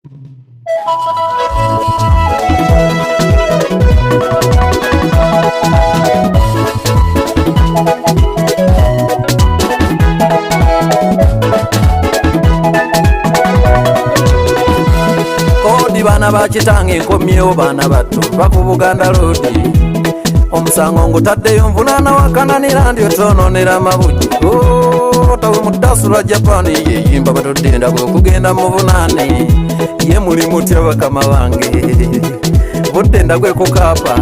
Kodi bana bakitange nkomyewo bana bato baku Buganda Road omusango ngutaddeyo nvunaana wakananira ndi otononera amabuji tawe mutasula Japan yeyimba batodenda kugenda mu bunaane ye muli mutya bakama bange budenda gwe kukapa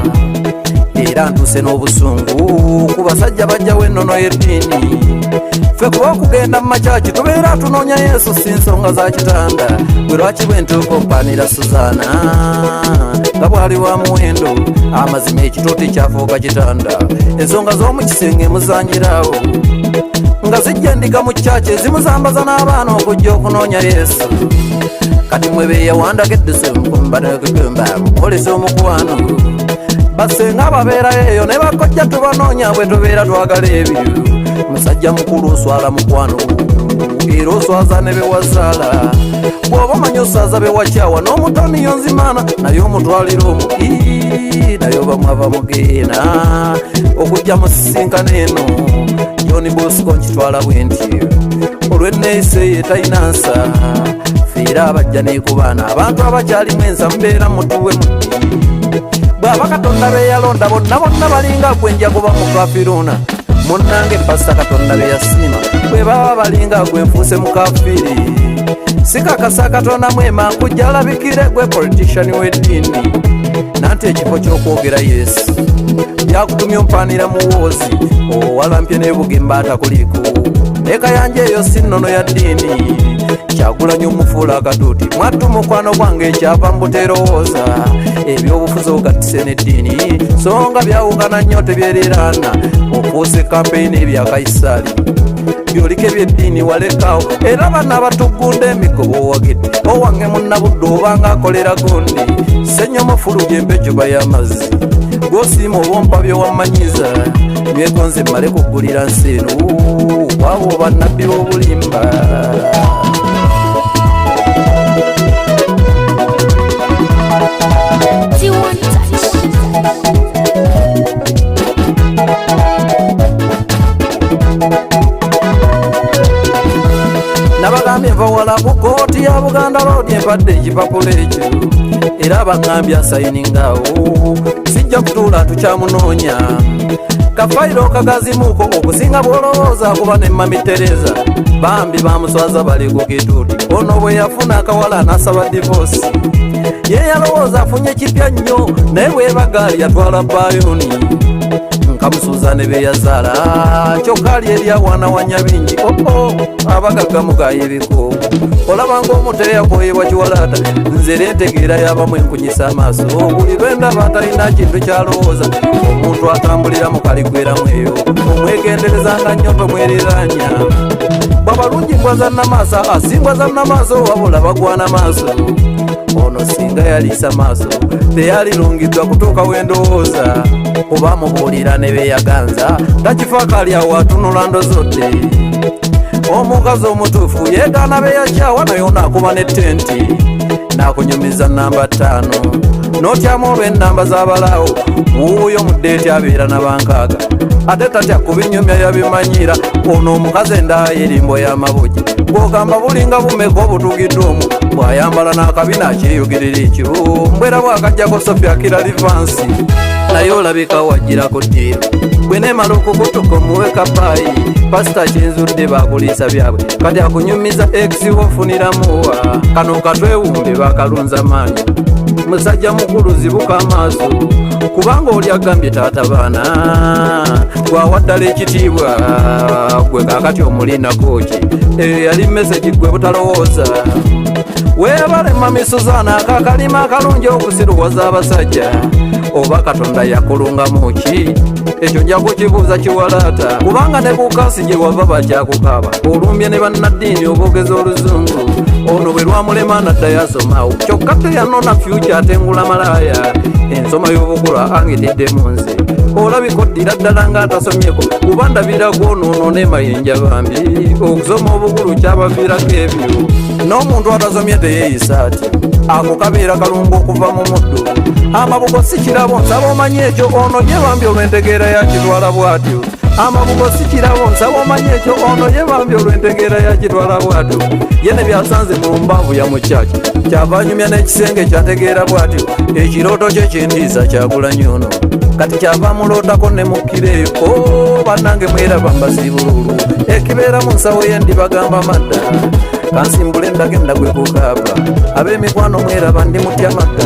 era ntuse n'obusungu ku basajja bajja w'ennono y'eddiini ffe kuba okugenda mu makyaki tubeera tunoonya Yesu si nsonga za kitanda gwe lwaki bwe ntuuka ompanira Suzaana nga bwali wa muwendo amazima ekitooti kyafuuka kitanda ensonga z'omu kisenge muzanjiraawo nga zijja ndika mu kyaki ezimuzambaza n'abaana okujja okunoonya Yesu kati mwe beeyawandagedde mukumbadagamba mukolesa omukwano basenga babeera eyo ne bakojja tubanoonya bwe tubeera twagala ebyo musajja mukulu oswala mukwano era oswaza ne bewazaala bw'oba omanyi osaaza bewakyawa n'omutoni yonzimaana naye omutwalira omu naye oba mwava mugeena okujja musisinkana eno John Bosco nkitwala bwe ntyo olw'enneeyisa ye talina nsa fiira abajja neekubaana abantu abakyalimu ensa mubeera mutuwe muti bw'aba Katonda beeyalonda bonna bonna balinga gwe nja kuba mukafiruna munnange pasita Katonda beyasiima bwe baba balinga gwe nfuuse mukafiri sikakasa Katonda mwema nkujja alabikire gwe politician w'eddiini nanti ekifo ky'okwogera Yesu byakutumya ompanira muwoozi owalampye n'ebugimba atakuliiko eka yanje eyo si nnono ya ddiini Kyagulanyi omufuula akatuuti mwattu mukwano gwange ekyava mbuterowooza ebyobufuzi ogattise n'eddiini so nga byawukana nnyo tebyereraana ofuuse kampeyini ebya Kaisaali byolika ebyeddiini walekaawo era bana batugunda emigobo owagedde owange munnabudde obanga akolera gundi senya mufulu gy'empejuba y'amazzi gw'osiima obompa byewamanyiza byegonze mmale kuggulira nsi eno wabo bannabbi b'obulimba nabagambye nva wala ku kooti ya Buganda Road empadde ekipapula ekyo era baŋŋambye asayiningaawo sijja kutuula tukyamunoonya kafayiro kagazimuuko okusinga bw'olowooza kuba ne Mami Tereza bambi bamuswaza bali ku kituuti ono bwe yafuna akawala n'asaba divoosi ye yalowooza afunye kipya nnyo naye bwebagaali yatwala bayoni nkamusuuza ne beyazaala kyokka ali eri awaana wanya bingi abagaggamugaaya ebikoobo olabanga omutere yakoyebwa kiwalaata nze rentegeera yabamu enkunyisa amaaso buli lwendaba atalina kintu kyalowooza omuntu atambulira mu kaligweramu eyo omwegenderezanga nnyo tomwereranya bwabalungi mbwaza nnamaaso asimbwaza nnamaaso wabula bagwana maaso ono singa yaliisa maaso teyalirungiddwa kutuuka wendowooza kuba mubuulira ne beeyaganza takifaako ali awo atunula ndozodde omukazi omutuufu yeegaana beyakyawa naye onaakuba n'ettenti n'akunyumiza namba 5 n'otyamu olw'ennamba z'abalaawo wuuyo muddeeti abeera n'abankaaga ate tatya kubinyumya yabimanyira ono omukazi endaa yerimbo y'amabuji bw'ogamba bulinga bumeka obutugiddwa omu bw'ayambala n'akabina akyeyogerera ekyo mbwera bw'akajjako Sofia Kiralivansi naye olabika wagirako ddiiro bwe neemala okukutuka omuwe kapaayi pasita kyenzudde baakuliisa byabwe kati akunyumiza ex wofuniramuwa kano katwewumbe bakalunza maanyi musajja mukulu zibuka amaaso kubanga oli agambye taata baana gwawaddala ekitiibwa gwe kaakati omulinako ki yali mesegi gwe butalowooza weebale Mami Suzaana akakalima akalungi okusiruwaza abasajja oba Katonda yakulungamu ki ekyo nja kukibuuza kiwalaata kubanga ne bukasi gye wava bakyakukaaba olumbye ne bannaddiini obwogeza oluzungu ono bwe lwamulema naddayo asomawo kyokka teyanona fyuca atengula malaaya ensoma y'obukulu angitidde mu nze olabika oddira ddala nga atasomyeko kuba ndabirako onoono ne mayinja bambi okusoma obukulu kyabaviirako ebyo n'omuntu atasomye teyeeyisa ati ako kabeera kalungu okuva mu muddo amabugo si kirabo nsaba omanye ekyo ono ye bambi olw'entegeera yakitwala bw'atyo amabugo si kirabo nsaba omanye ekyo ono ye bambi olw'entegeera yakitwala bw'atyo ye ne byasanze mu mbaavu ya mukyaki kyava anyumya n'ekisenge kyategeera bw'atyo ekirooto kye kintiisa Kyagulanyi ono kati kyava mulootako ne mukkireeyo bannange mweraba mbasibululu ekibeera mu nsawo ye ndi bagamba madda kansimbule ndagenda gwe kukaaba ab'emikwano mweraba ndi mutya madda